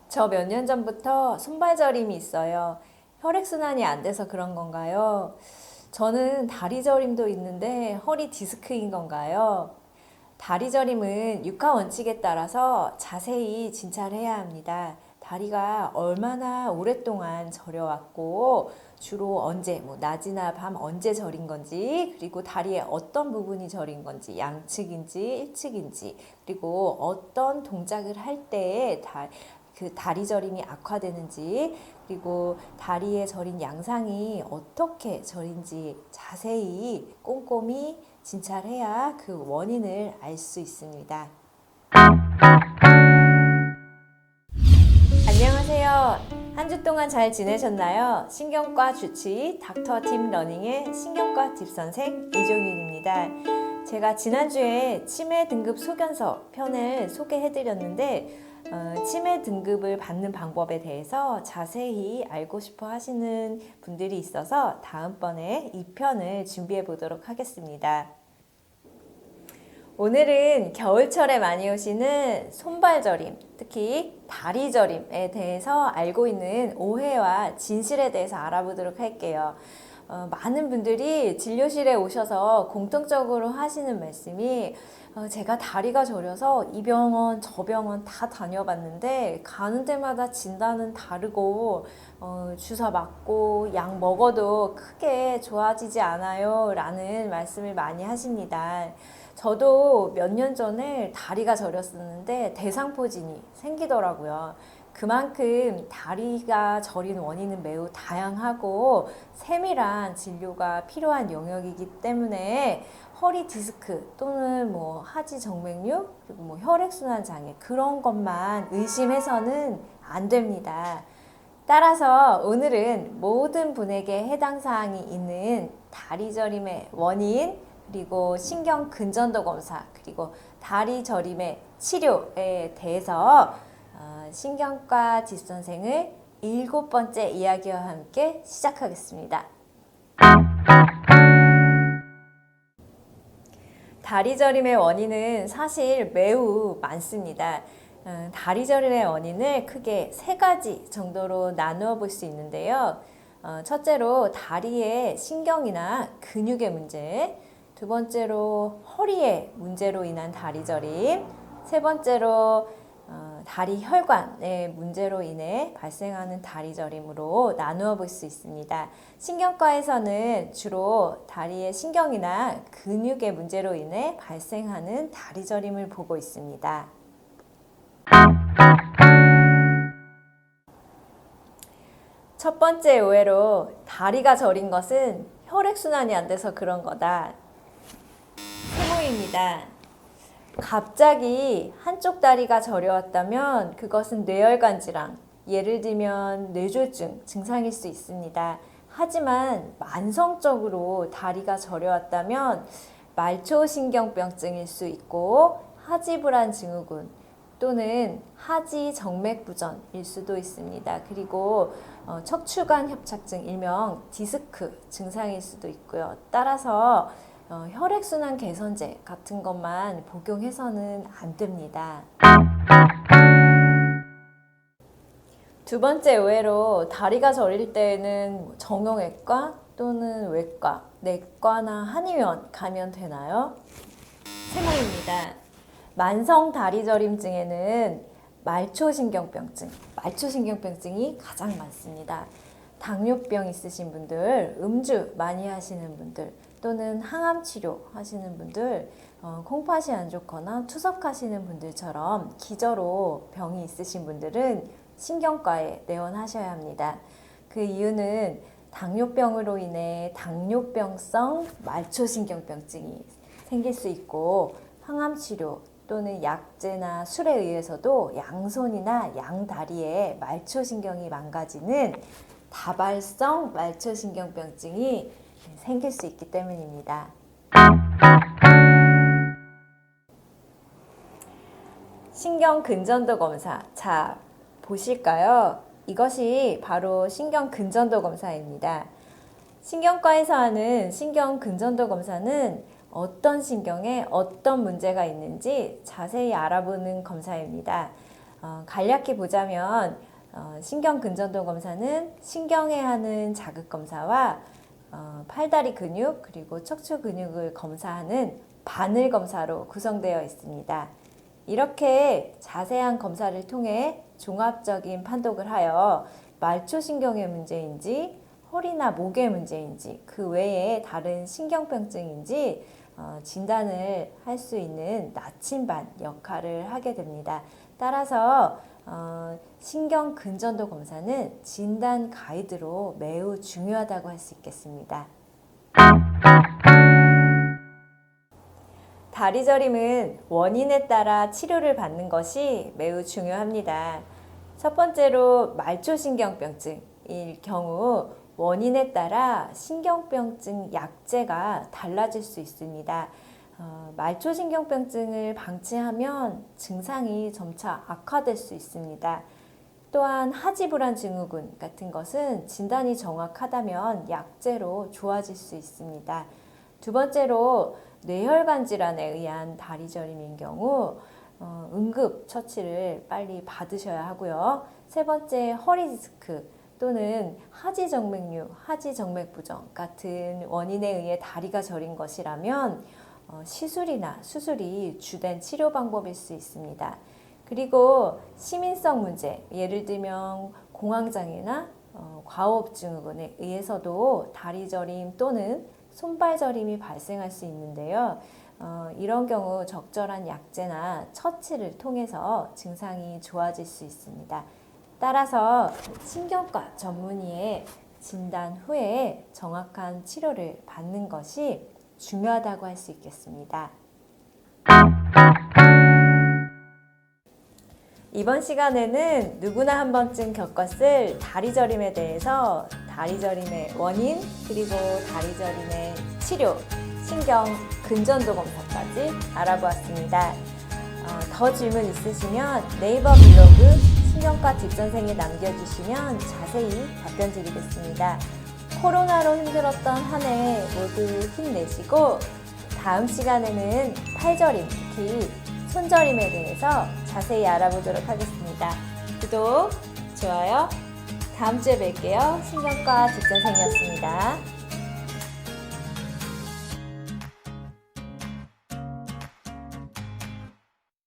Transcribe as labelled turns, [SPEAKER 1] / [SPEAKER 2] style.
[SPEAKER 1] 저 몇 년 전부터 손발저림이 있어요. 혈액순환이 안 돼서 그런 건가요? 저는 다리저림도 있는데 허리 디스크인 건가요? 다리저림은 육하 원칙에 따라서 자세히 진찰해야 합니다. 다리가 얼마나 오랫동안 저려왔고 주로 언제, 낮이나 밤 언제 저린 건지, 그리고 다리의 어떤 부분이 저린 건지, 양측인지 일측인지, 그리고 어떤 동작을 할 때에 그 다리 저림이 악화되는지, 그리고 다리에 저린 양상이 어떻게 저린지 자세히 꼼꼼히 진찰해야 그 원인을 알 수 있습니다. 안녕하세요. 한 주 동안 잘 지내셨나요? 신경과 주치의 닥터 딥 러닝의 신경과 딥 선생 이종윤입니다. 제가 지난주에 치매 등급 소견서 편을 소개해드렸는데 치매 등급을 받는 방법에 대해서 자세히 알고 싶어 하시는 분들이 있어서 다음번에 이 편을 준비해 보도록 하겠습니다. 오늘은 겨울철에 많이 오시는 손발저림, 특히 다리저림에 대해서 알고 있는 오해와 진실에 대해서 알아보도록 할게요. 많은 분들이 진료실에 오셔서 공통적으로 하시는 말씀이 제가 다리가 저려서 이 병원 저 병원 다 다녀봤는데 가는 데마다 진단은 다르고 주사 맞고 약 먹어도 크게 좋아지지 않아요 라는 말씀을 많이 하십니다. 저도 몇 년 전에 다리가 저렸었는데 대상포진이 생기더라고요. 그만큼 다리가 저린 원인은 매우 다양하고 세밀한 진료가 필요한 영역이기 때문에 허리 디스크 또는 하지 정맥류 그리고 혈액순환 장애 그런 것만 의심해서는 안 됩니다. 따라서 오늘은 모든 분에게 해당 사항이 있는 다리 저림의 원인 그리고 신경 근전도 검사 그리고 다리 저림의 치료에 대해서 신경과 뒷선생을 7번째 이야기와 함께 시작하겠습니다. 다리 저림의 원인은 사실 매우 많습니다. 다리 저림의 원인을 크게 3가지 정도로 나누어 볼 수 있는데요. 첫째로 다리의 신경이나 근육의 문제, 두 번째로 허리의 문제로 인한 다리 저림, 세 번째로 다리 혈관의 문제로 인해 발생하는 다리 저림으로 나누어 볼 수 있습니다. 신경과에서는 주로 다리의 신경이나 근육의 문제로 인해 발생하는 다리 저림을 보고 있습니다. 첫 번째 오해로 다리가 저린 것은 혈액순환이 안 돼서 그런 거다. 세모입니다. 갑자기 한쪽 다리가 저려왔다면 그것은 뇌혈관 질환, 예를 들면 뇌졸중 증상일 수 있습니다. 하지만 만성적으로 다리가 저려왔다면 말초신경병증일 수 있고 하지불안 증후군 또는 하지 정맥부전일 수도 있습니다. 그리고 척추관 협착증 일명 디스크 증상일 수도 있고요. 따라서 혈액순환 개선제 같은 것만 복용해서는 안 됩니다. 두 번째 오해로 다리가 저릴 때에는 정형외과 또는 외과, 내과나 한의원 가면 되나요? 세모입니다. 만성 다리 저림증에는 말초신경병증이 가장 많습니다. 당뇨병 있으신 분들, 음주 많이 하시는 분들, 또는 항암 치료 하시는 분들, 콩팥이 안 좋거나 투석하시는 분들처럼 기저로 병이 있으신 분들은 신경과에 내원하셔야 합니다. 그 이유는 당뇨병으로 인해 당뇨병성 말초신경병증이 생길 수 있고 항암 치료 또는 약제나 술에 의해서도 양손이나 양다리에 말초신경이 망가지는 다발성 말초신경병증이 생길 수 있기 때문입니다. 신경 근전도 검사. 자, 보실까요? 이것이 바로 신경 근전도 검사입니다. 신경과에서 하는 신경 근전도 검사는 어떤 신경에 어떤 문제가 있는지 자세히 알아보는 검사입니다. 간략히 보자면 신경근전도 검사는 신경에 하는 자극 검사와 팔다리 근육 그리고 척추 근육을 검사하는 바늘 검사로 구성되어 있습니다. 이렇게 자세한 검사를 통해 종합적인 판독을 하여 말초신경의 문제인지 허리나 목의 문제인지 그 외에 다른 신경병증인지 진단을 할 수 있는 나침반 역할을 하게 됩니다. 따라서 신경근전도 검사는 진단 가이드로 매우 중요하다고 할 수 있겠습니다. 다리저림은 원인에 따라 치료를 받는 것이 매우 중요합니다. 첫 번째로 말초신경병증일 경우 원인에 따라 신경병증 약제가 달라질 수 있습니다. 말초신경병증을 방치하면 증상이 점차 악화될 수 있습니다. 또한 하지불안 증후군 같은 것은 진단이 정확하다면 약제로 좋아질 수 있습니다. 두 번째로 뇌혈관 질환에 의한 다리저림인 경우 응급 처치를 빨리 받으셔야 하고요. 세 번째 허리 디스크 또는 하지정맥류, 하지정맥부종 같은 원인에 의해 다리가 저린 것이라면 시술이나 수술이 주된 치료 방법일 수 있습니다. 그리고 시민성 문제, 예를 들면 공황장애나 과호흡 증후군에 의해서도 다리저림 또는 손발저림이 발생할 수 있는데요. 이런 경우 적절한 약제나 처치를 통해서 증상이 좋아질 수 있습니다. 따라서 신경과 전문의의 진단 후에 정확한 치료를 받는 것이 중요하다고 할 수 있겠습니다. 이번 시간에는 누구나 한 번쯤 겪었을 다리저림에 대해서 다리저림의 원인 그리고 다리저림의 치료, 신경근전도 검사까지 알아보았습니다. 더 질문 있으시면 네이버 블로그 신경과 뒷전생에 남겨주시면 자세히 답변 드리겠습니다. 코로나로 힘들었던 한 해 모두 힘내시고 다음 시간에는 팔저림, 특히 손저림에 대해서 자세히 알아보도록 하겠습니다. 구독, 좋아요, 다음 주에 뵐게요. 신경과 뒷전생이었습니다.